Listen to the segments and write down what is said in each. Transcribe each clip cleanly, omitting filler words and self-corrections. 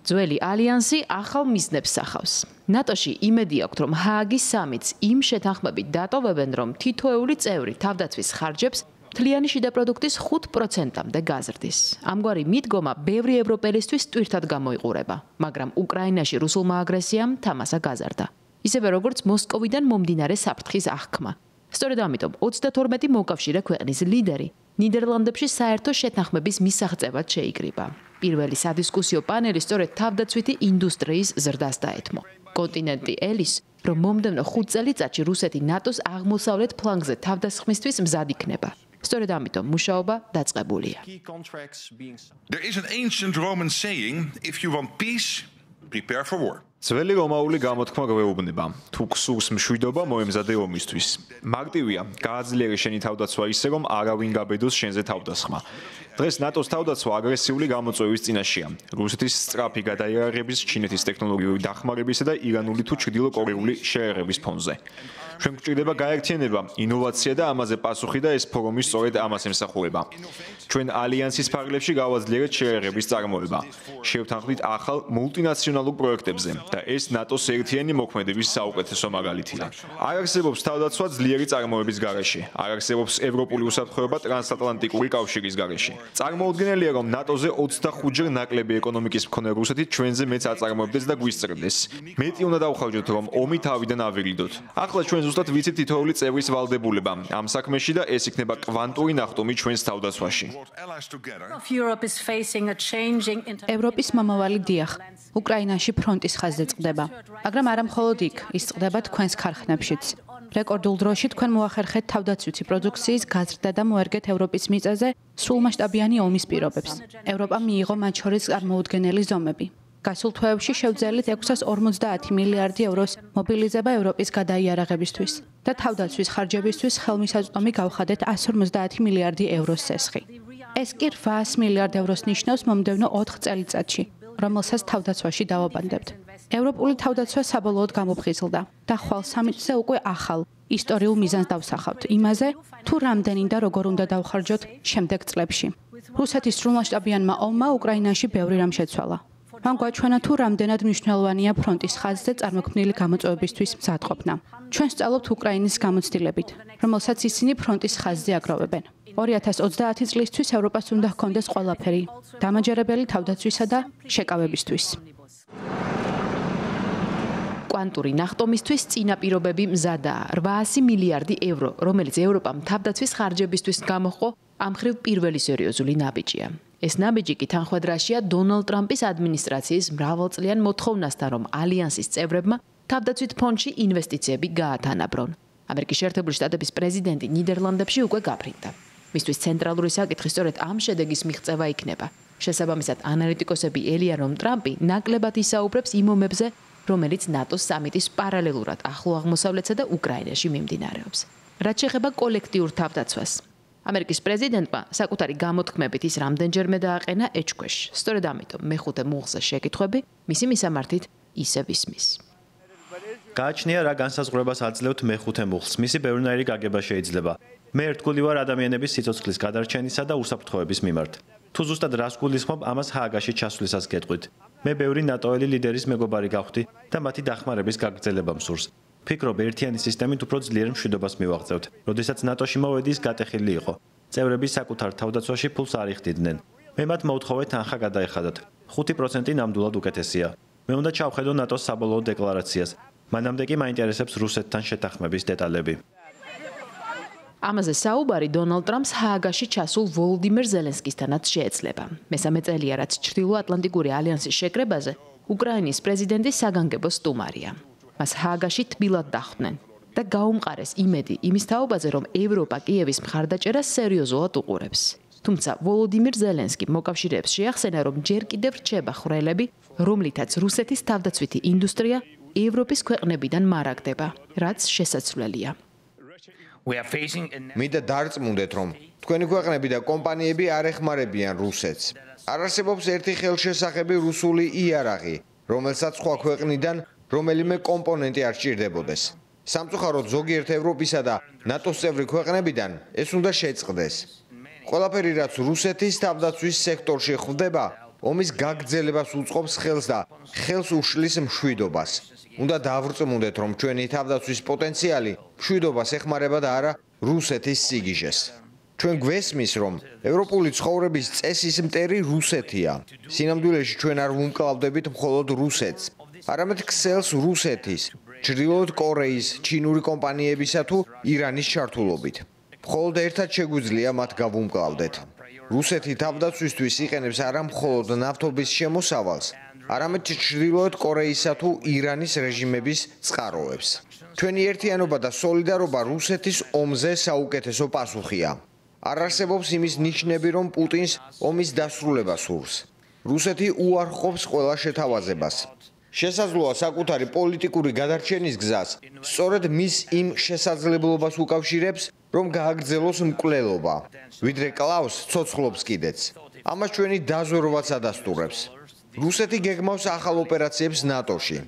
ძველი ალიანსი ახალ მიზნებს სახავს. ნატოში იმედი აქვს, რომ ჰააგის სამიტს იმ შეთანხმებით დატოვებენ, რომ თითოეული წევრი თავდაცვის ხარჯებს მთლიანი შიდა პროდუქტის 5%-მდე გაზრდის. ამგვარი მიდგომა ბევრი ევროპელისთვის ტვირთად გამოიყურება, მაგრამ უკრაინაში რუსულმა აგრესიამ თამასა გაზარდა. ისევე როგორც მოსკოვიდან მომდინარე საფრთხის აღქმა. სწორედ ამიტომ 32 მოკავშირე ქვეყნის ლიდერი ნიდერლანდებში საერთო შეთანხმების მისაღწევად შეიკრიბა. პირველი სადისკუსიო პანელი სწორედ თავდაცვითი ინდუსტრიის ზრდას დაეთმო. კონტინენტი ელის, რომ მომდევნო 5 წელიწადში რუსეთი ნატოს აღმოსავლეთ ფლანგზე თავდასხმისთვის მზად იქნება. სწორედ ამიტომ მუშაობა დაწყებულია. There is an ancient Roman saying, if you want peace, prepare for war. ძველი რომაული გამოთქმა გვეუბნება: თუ გსურს მშვიდობა, მოემზადე ომისთვის. მარტივია, გააძლიერე შენი თავდაცვა ისე, რომ არავინ გაბედოს შენზე თავდასხმა. დღეს ნატოს თავდაცვა აგრესიული გამოწვევის წინაშეა. რუსეთის სწრაფი გადაიარაღების, ჩინეთის ტექნოლოგიური დახმარებისა და ირანული თუ ჩრდილოკორეული შეერების ფონზე. ჩვენ გვჭირდება გაერთიანება, ინოვაცია და ამაზე პასუხი და ეს ფორუმი სწორედ ამას ემსახურება. ჩვენ ალიანსის ფარგლებში გავაძლიერეთ შეერების წარმოება. შევთანხმდით ახალ მულტინაციონალურ პროექტებზე და ეს ნატოს ერთიანი მოქმედების საუკეთესო მაგალითია. არ არსებობს თავდაცვა ძლიერი წარმოების გარეშე. არ არსებობს ევროპული უსაფრთხოება ტრანსატლანტიკური კავშირის გარეშე. წარმოუდგენელია, რომ ნატოზე 25-ჯერ ნაკლები ეკონომიკის მქონე რუსეთი ჩვენზე მეც აწარმოებდეს და გვისწრებდეს. მეტი უნდა დავხარჯოთ, რომ ომი თავიდან ავირიდოთ. ახლა ჩვენ ზუსტად ვიცით თითოეული წევრის ვალდებულება ამ საქმეში და ეს იქნება კვანტური ნახტომი ჩვენს თავდაცვაში. ევროპის მომავალი დიახ, უკრაინაში ფრონტის ხაზზე წყდება, მაგრამ არა მხოლოდ იქ, ის წყდება თქვენს ქარხნებშიც. რეკორდულ დროში თქვენ მოახერხეთ თავდაცვითი პროდუქციის გაზრდა და მოერგეთ ევროპის მიწაზე სრულმასშტაბიანი ომის პირობებს. ევროპამ მიიღო მათ შორის წარმოუდგენელი ზომები. გასულ თვეებში შევძელით 650 მილიარდი ევროს მობილიზება ევროპის გადაიარაღებისთვის და თავდაცვის ხარჯებისთვის ხელმისაწვდომი გავხადეთ 150 მილიარდი ევროს სესხი. ეს კი 800 მილიარდ ევროს ნიშნავს მომდევნო 4 წელიწადში, რომელსაც თავდაცვაში დავაბანდებთ. ევროპული თავდაცვა საბოლოოდ გამოფხიზლდა და ხვალ სამიტზე უკვე ახალ ისტორიულ მიზანს დავსახავთ იმაზე, თუ რამდენი და როგორ უნდა დავხარჯოთ შემდეგ წლებში. რუსეთის სრულმასშტაბიანმა ომმა უკრაინაში ბევრი რამ შეცვალა. მან გვაჩვენა თუ რამდენად მნიშვნელოვანია ფრონტის ხაზზე წარმოქმნილი გამოწვევებისთვის მზადყოფნა. ჩვენ სწავლობთ უკრაინის გამოცდილებით, რომელსაც ისინი ფრონტის ხაზზე აგროვებენ. 2030 წლისთვის ევროპას უნდა ჰქონდეს ყველაფერი, დამაჯერებელი თავდაცვისა და შეკავებისთვის. კვანტური ნახტომისთვის წინაპირობები მზადაა 800 მილიარდი ევრო, რომელიც ევროპამ თავდაცვის ხარჯებისთვის გამოჰყო ამ მხრივ პირველი სერიოზული ნაბიჯია. ეს ნაბიჯი კი თანხმადრაშია დონალდ ტრამპის ადმინისტრაციის მრავალწლიან მოთხოვნასთან, რომ ალიანსის წევრებმა თავდაცვით ფონდში ინვესტიციები გაათანაბრონ. ამერიკის შეერთებული შტატების პრეზიდენტი ნიდერლანდებში უკვე გაფრინდა. მისთვის ცენტრალური საკითხი სწორედ ამ შედეგის მიღწევა იქნება. შესაბამისად, ანალიტიკოსები ელიან, რომ ტრამპი ნაკლებად ისაუბრებს იმ ომებზე, რომელიც ნატოს სამიტის პარალელურად ახლო აღმოსავლეთსა და უკრაინაში მიმდინარეობს. რაც შეეხება კოლექტიურ თავდაცვას, ამერიკის პრეზიდენტმა საკუთარი გამოთქმებით ის რამდენჯერმე დააყენა ეჭქვეშ. სწორედ ამიტომ მეხუთე მუხლზე შეკითხვები მისი მისამართით ისევ ისმის. გააჩნია რა განსაზღვრებას აძლევთ მეხუთე მუხლს, მისი ბევრნაირი გაგება შეიძლება. მე ერთგული ვარ ადამიანების სიცოცხლის გადარჩენისა და უსაფრთხოების მიმართ. თუ ზუსტად რას გულისხმობ, ამას ჰააგაში ჩასვლისას გეტყვით. მე ბევრი ნატოელი ლიდერის მეგობარი გავხდი და მათი დახმარების გაგრძელება მსურს. ფიქრობ, ერთიანი სისტემით უფრო ძლიერ მშვიდობას მივაღწევთ. როდესაც ნატოში მოვედი, ის გატეხილი იყო. წევრები საკუთარ თავდაცვაში ფულს არ იხდიდნენ. მე მათ მოვთხოვეთ თანხა გადაეხადათ. 5% ნამდვილად უკეთესია. მე უნდა ჩავხედო ნატოს საბოლოო დეკლარაციას. მანამდე კი მაინტერესებს რუსეთთან შეთანხმების დეტალები. ამაზე საუბარი დონალდ ტრამპს ჰააგაში ჩასულ ვოლოდიმირ ზელენსკისთანაც შეეცლება. მესამე წელია, რაც ჩრდილოატლანტიკური ალიანსის შეკრებაზე უკრაინის პრეზიდენტი საგანგებო სტუმარია. მას ჰააგაში თბილად დახვდნენ და გაუმყარეს იმედი იმის თაობაზე, რომ ევროპა კიევის მხარდაჭერას სერიოზულად უყურებს. თუმცა ვოლოდიმირ ზელენსკი მოკავშირეებს შეახსენა, რომ ჯერ კიდევ რჩება ხვრელები, რომლითაც რუსეთის თავდაცვითი ინდუსტრია ევროპის ქვეყნებიდან მარაგდება, რაც შესაძლებელია. მინდა დარწმუნდეთ, რომ თქვენი ქვეყნები და კომპანიები არ ეხმარებიან რუსეთს. არ არსებობს ერთი ხელშესახები რუსული იარაღი, რომელსაც სხვა ქვეყნიდან რომელიმე კომპონენტი არ სჭირდებოდეს. სამწუხაროდ ზოგიერთ ევროპისა და ნატოს წევრი ქვეყნებიდან ეს უნდა შეწყდეს. ყველაფერი, რაც რუსეთის თავდაცვის სექტორში ხდება, ომის გაგრძელებას უწყობს ხელს და ხელს უშლის მშვიდობას. უნდა დავრწმუნდეთ, რომ ჩვენი თავდაცვის პოტენციალი მშვიდობას ეხმარება და არა რუსეთის სიგიჟეს. ჩვენ გვესმის, რომ ევროპული ცხოვრების წესის მტერი რუსეთია. სინამდვილეში ჩვენ არ ვუმკლავდებით მხოლოდ რუსეთს, არამედ ქსელს რუსეთის, ჩრდილოეთ კორეის, ჩინური კომპანიებისა თუ ირანის ჩართულობით. მხოლოდ ერთად შეგვიძლია მათ გავუმკლავდეთ. რუსეთი თავდაცვისთვის იყენებს არა მხოლოდ ნავთობის შემოსავალს, არამედ ჩრდილოეთ კორეისა თუ ირანის რეჟიმების წყაროებს. ჩვენი ერთიანობა და სოლიდარობა რუსეთის ომზე საუკეთესო პასუხია. არ არსებობს იმის ნიშნები, რომ პუტინს ომის დასრულება სურს. რუსეთი უარყოფს ყველა შეთავაზებას. შესაძლოა საკუთარი პოლიტიკური გადარჩენის გზას სწორედ მის იმ შესაძლებლობას უკავშირებს, რომ გააგრძელოს მკვლელობა, ვიდრე კლავს ცოცხლობს კიდეც. ამას ჩვენი დაზვერვაც ადასტურებს. რუსეთი გეგმავს ახალ ოპერაციებს ნატოში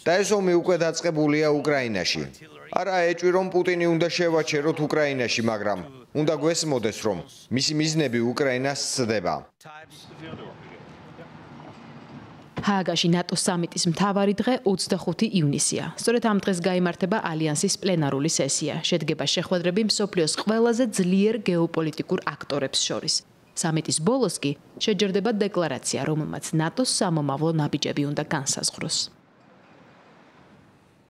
და ეს ომი უკვე დაწყებულია უკრაინაში. არა ეჭვი, რომ პუტინი უნდა შევაჩეროთ უკრაინაში, მაგრამ უნდა გვესმოდეს, რომ მისი მიზნები უკრაინას სცდება. ჰააგაში ნატოს სამიტის მთავარი დღე 25 ივნისია. სწორედ ამ დღეს გაიმართება ალიანსის პლენარული სესია. შედგება შეხვედრები მსოფლიოს ყველაზე ძლიერ გეოპოლიტიკურ აქტორებს შორის. სამიტის ბოლოს კი შეჯერდება დეკლარაცია, რომელმაც ნატოს სამომავლო ნაბიჯები უნდა განსაზღვროს.